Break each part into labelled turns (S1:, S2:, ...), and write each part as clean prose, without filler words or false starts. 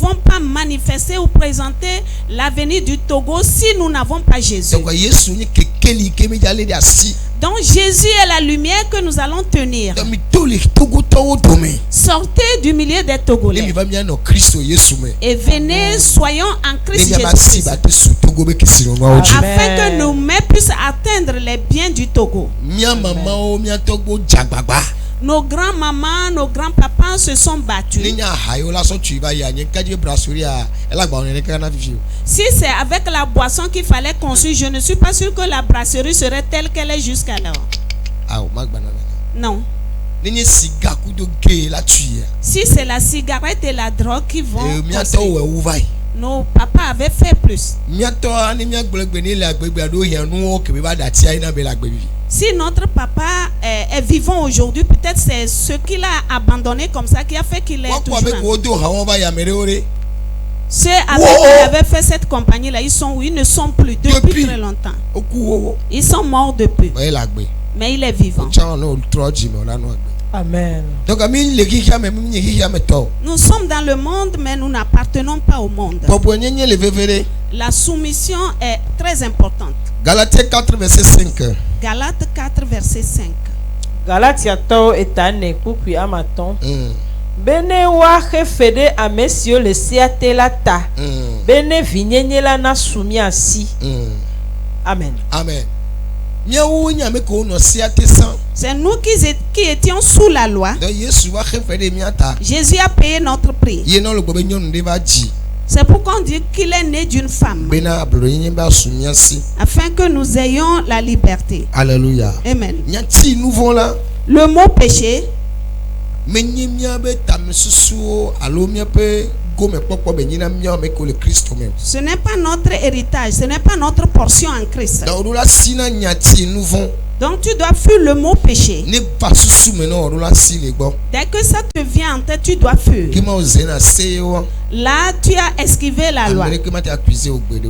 S1: pouvons pas manifester ou présenter l'avenir du Togo si nous n'avons pas Jésus. Donc Jésus est la lumière que nous allons tenir. Sortez du milieu des Togolais et venez, soyons en Christ Jésus, afin que nos mains puissent atteindre les biens du Togo. Nos grands-mamans, nos grands-papas se sont battus. Si c'est avec la boisson qu'il fallait construire, je ne suis pas sûr que la brasserie serait telle qu'elle est jusqu'alors. Non. Si c'est la cigarette et la drogue qui vont construire, nos papas avaient fait plus. Si notre papa est vivant aujourd'hui, peut-être c'est ce qu'il a abandonné comme ça qui a fait qu'il est toujours. Ceux avec qui il avait fait cette compagnie-là, ils ne sont plus depuis très longtemps. Ils sont morts depuis. Mais il est vivant.
S2: Amen.
S1: Nous sommes dans le monde, mais nous n'appartenons pas au monde. La soumission est très importante.
S3: Galates 4, verset 5.
S1: Galates 4, verset 5.
S2: Galatia to etane kukui amaton. Bene wa fede a messieurs le siatelata. Bene vinyenyela na soumiasi. Amen.
S3: Amen.
S1: C'est nous qui étions sous la loi. Jésus a payé notre prix. C'est pourquoi on dit qu'il est né d'une femme, afin que nous ayons la liberté.
S3: Alléluia.
S1: Amen.
S3: Le
S1: Le mot péché, ce n'est pas notre héritage, ce n'est pas notre portion en Christ. Donc tu dois fuir le mot péché. Dès que ça te vient en tête, tu dois fuir. Là, tu as esquivé la loi.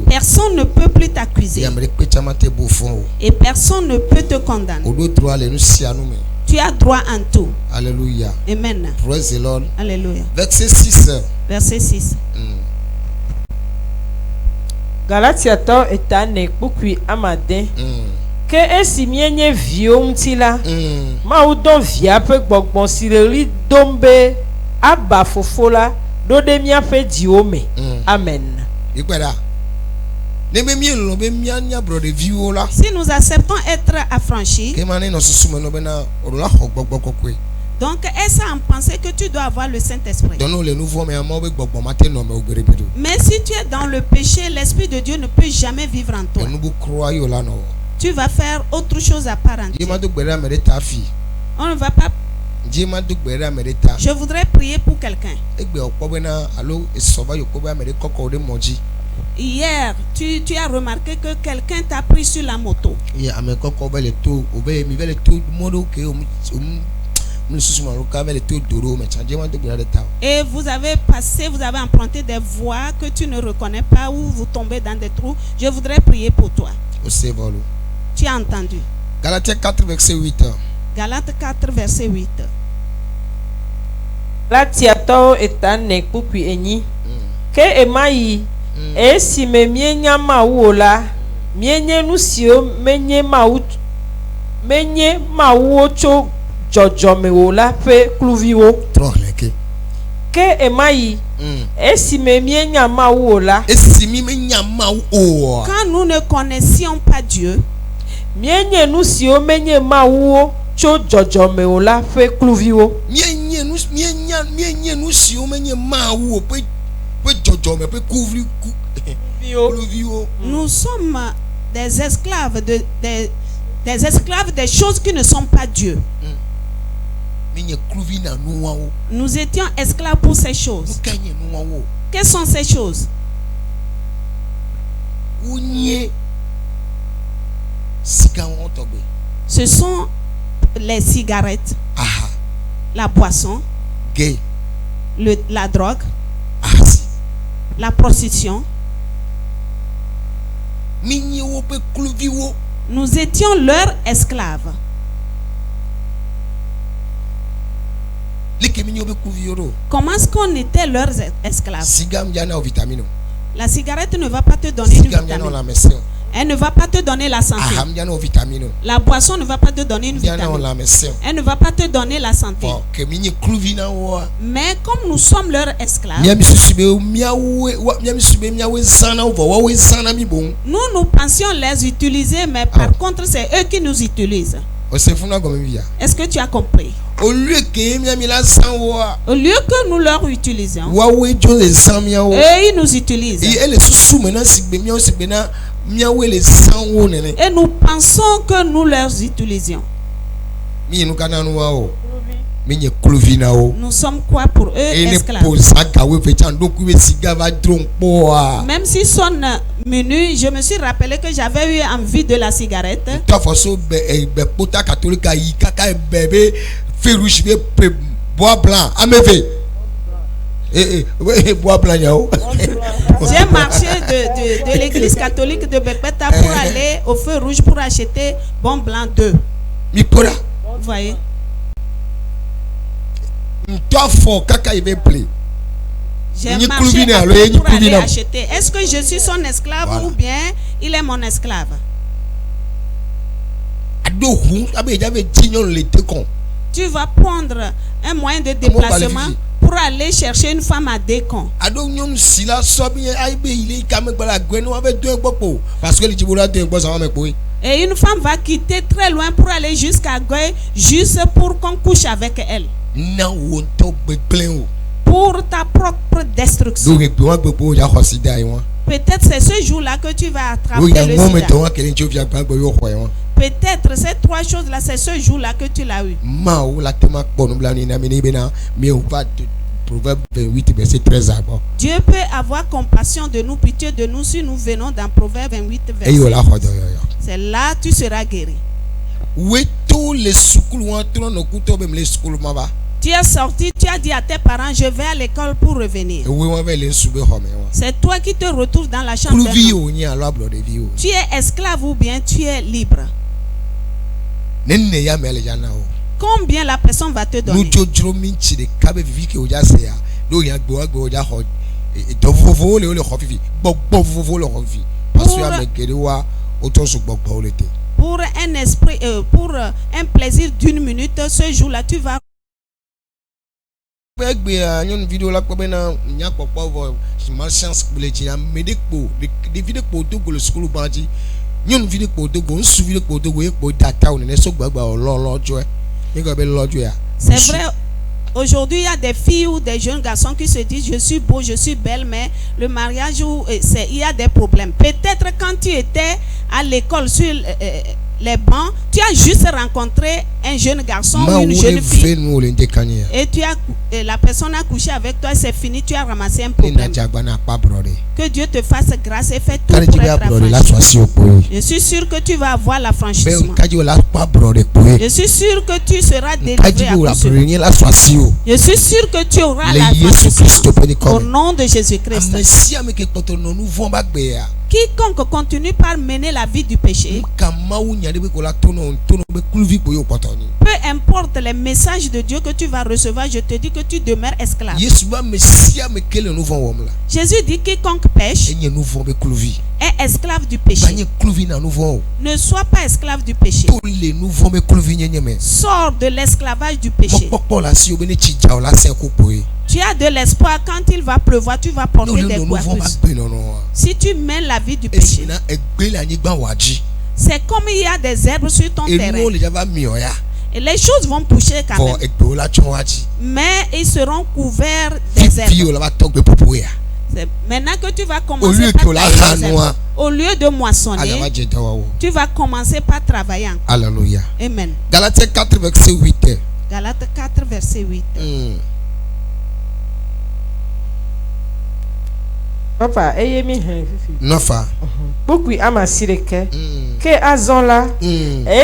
S1: Personne ne peut plus t'accuser. Et personne ne peut te condamner. Tu as droit en tout.
S3: Alléluia.
S1: Amen.
S3: Praise the Lord.
S1: Alléluia.
S3: Verset 6.
S1: Verset 6.
S2: Galatia to etane kukui amade. Que esi mienye viomtila ma udon via pe gbogbon sireli dombe aba fofola do de mia fe diome. Amen.
S1: Si nous acceptons être affranchis, donc est-ce à en penser que tu dois avoir le Saint-Esprit? Mais si tu es dans le péché, l'Esprit de Dieu ne peut jamais vivre en toi. Tu vas faire autre chose à part entière. On ne va pas. Je voudrais prier pour quelqu'un. Hier, tu as remarqué que quelqu'un t'a pris sur la moto. Et vous avez passé, vous avez emprunté des voies que tu ne reconnais pas ou vous tombez dans des trous. Je voudrais prier pour toi. Tu as entendu.
S3: Galates 4, verset 8.
S1: Galates 4, verset 8.
S2: Galatia to etane kukui enyi. Que emayi esi me mienya mauola mienye nusio menye mauocho jojomeola pe kluviwo. Que emayi esi me mienya mauola.
S1: Quand nous ne connaissions pas Dieu,
S2: mienye nusio menye mauo cho jojomeola pe kluviwo.
S1: Nous sommes des esclaves des esclaves des choses qui ne sont pas Dieu. Nous étions esclaves pour ces choses. Quelles sont ces choses? Ce sont les cigarettes, la boisson, la drogue, la prostitution. Nous étions leurs esclaves. Comment est-ce qu'on était leurs esclaves? La cigarette ne va pas te donner une vitamine. Elle ne va pas te donner la santé. La boisson ne va pas te donner une vitamine. Elle ne va pas te donner la santé. Mais comme nous sommes leurs esclaves, nous pensions les utiliser, mais par contre c'est eux qui nous utilisent. Est-ce que tu as compris? Au lieu que nous leur utilisions, eux ils nous utilisent. Et nous pensons que nous leur utilisions. Nous sommes quoi pour eux? Esclaves. Même s'ils sont menus, je me suis rappelé que j'avais eu envie de la cigarette.
S3: Bois blanc,
S1: J'ai marché de l'église catholique de Bekbeta pour aller au feu rouge pour acheter bon blanc 2. Vous voyez? J'ai marché pour aller acheter. Est-ce que je suis son esclave ou bien il est mon esclave? Tu vas prendre un moyen de déplacement pour aller chercher une femme à Décon. Et une femme va quitter très loin pour aller jusqu'à Goy, juste pour qu'on couche avec elle. Pour ta propre destruction. Peut-être c'est ce jour-là que tu vas attraper le sida. Peut-être ces trois choses-là, c'est ce jour-là que tu l'as eu. Dieu peut avoir compassion de nous, pitié de nous si nous venons dans Proverbe 28, verset 8. C'est là que tu seras guéri. Tu es sorti, tu as dit à tes parents, je vais à l'école pour revenir. C'est toi qui te retrouves dans la chambre. Tu es esclave ou bien tu es libre. Combien la personne va te donner? Pour un esprit, pour un plaisir d'une minute, ce jour-là, tu vas. C'est vrai, aujourd'hui il y a des filles ou des jeunes garçons qui se disent je suis beau, je suis belle, mais le mariage, il y a des problèmes. Peut-être quand tu étais à l'école sur les bancs, tu as juste rencontré un jeune garçon ou une jeune fille et la personne a couché avec toi, c'est fini, tu as ramassé un problème. Que Dieu te fasse grâce et fais tout pour être affranchi. Je suis sûr que tu vas avoir l'affranchissement. Je suis sûr que tu seras délivré à cause de cela. Je suis sûr que tu auras l'affranchissement au nom de Jésus-Christ. Quiconque continue par mener la vie du péché, peu importe les messages de Dieu que tu vas recevoir, je te dis que tu demeures esclave. Jésus dit quiconque pêche est esclave du péché. Ne sois pas esclave du péché. Sors de l'esclavage du péché. Tu as de l'espoir, quand il va pleuvoir, tu vas porter des coiffes. Si tu mènes la vie du péché, c'est comme il y a des herbes sur ton terrain. Et les choses vont pousser quand même. Mais ils seront couverts des herbes. Maintenant que tu vas commencer par tailler, au lieu de moissonner, tu vas commencer par travailler encore.
S3: Alléluia.
S1: Amen.
S3: Galates 4, verset 8.
S1: Galates 4, verset 8.
S2: Papa, ayemi fifi.
S3: Nofa.
S2: Bukwi amasireke. Ke azonla.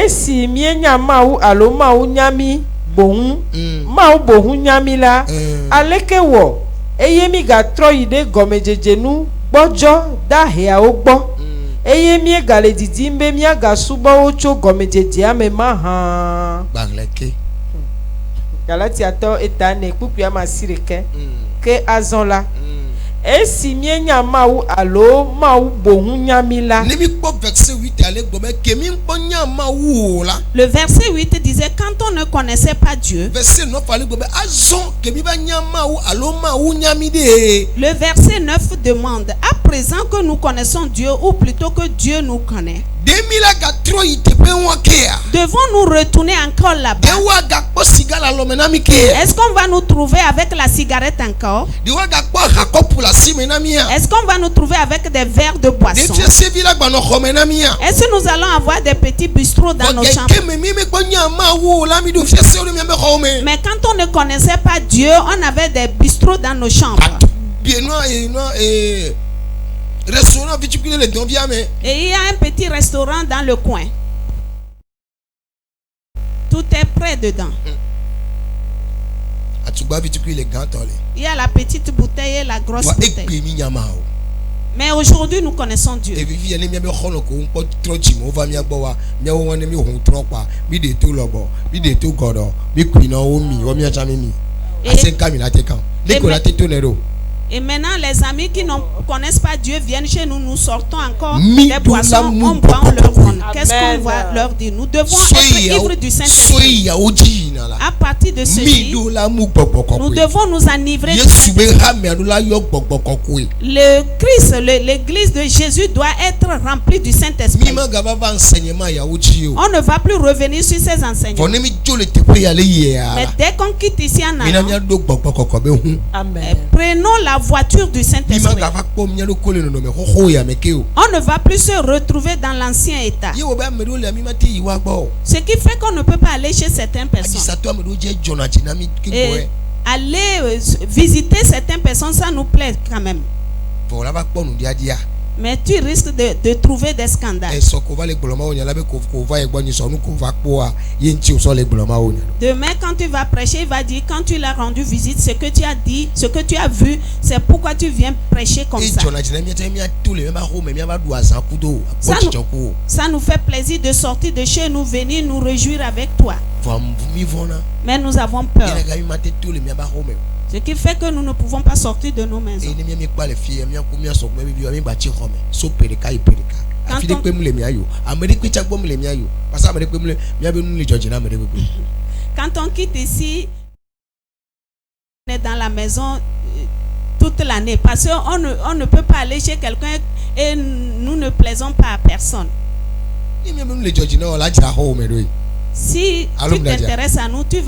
S2: Si mienya mau alo mau nyami bohun. Mau bohun nyami la. Aleke wo. Eyemi ga troide gomejejenu bojo da hea ogbo. Eyemi gale didi mbe mia ga subo ocho gomejeje ame maha.
S3: Bangleke.
S2: Galatiato etane kpukpia masireke ke azonla esi mienya mau alo mau bohu nyamila.
S1: Le verset 8 disait quand on ne connaissait pas Dieu. Le verset 9 demande à présent que nous connaissons Dieu ou plutôt que Dieu nous connaît. Devons-nous retourner encore là-bas? Est-ce qu'on va nous trouver avec la cigarette encore? Est-ce qu'on va nous trouver avec des verres de boisson? Est-ce que nous allons avoir des petits bistrots dans nos chambres? Mais quand on ne connaissait pas Dieu, on avait des bistrots dans nos chambres. Et il y a un petit restaurant dans le coin. Tout est prêt dedans. Il y a la petite bouteille et la grosse bouteille. Mais aujourd'hui, nous connaissons Dieu. Et maintenant, les amis qui ne connaissent pas Dieu viennent chez nous, nous sortons encore des boissons, on boit, on leur donne. Qu'est-ce qu'on va leur dire? Nous devons être ivres du Saint-Esprit. À partir de ceci, nous devons nous enivrer du Saint-Esprit. Le Christ, l'église de Jésus doit être remplie du Saint-Esprit. On ne va plus revenir sur ces enseignements. Mais dès qu'on quitte ici en allant, prenons la voiture du Saint-Esprit. On ne va plus se retrouver dans l'ancien état. Ce qui fait qu'on ne peut pas aller chez certaines personnes. Et aller visiter certaines personnes, ça nous plaît quand même. Mais tu risques de trouver des scandales. Demain, quand tu vas prêcher, il va dire, quand tu l'as rendu visite, ce que tu as dit, ce que tu as vu, c'est pourquoi tu viens prêcher comme ça. Ça nous fait plaisir de sortir de chez nous, venir nous réjouir avec toi. Mais nous avons peur. Ce qui fait que nous ne pouvons pas sortir de nos maisons. Quand on quitte ici, on est dans la maison toute l'année. Parce qu'on ne peut pas aller chez quelqu'un et nous ne plaisons pas à personne. Si tu t'intéresses à nous, tu vas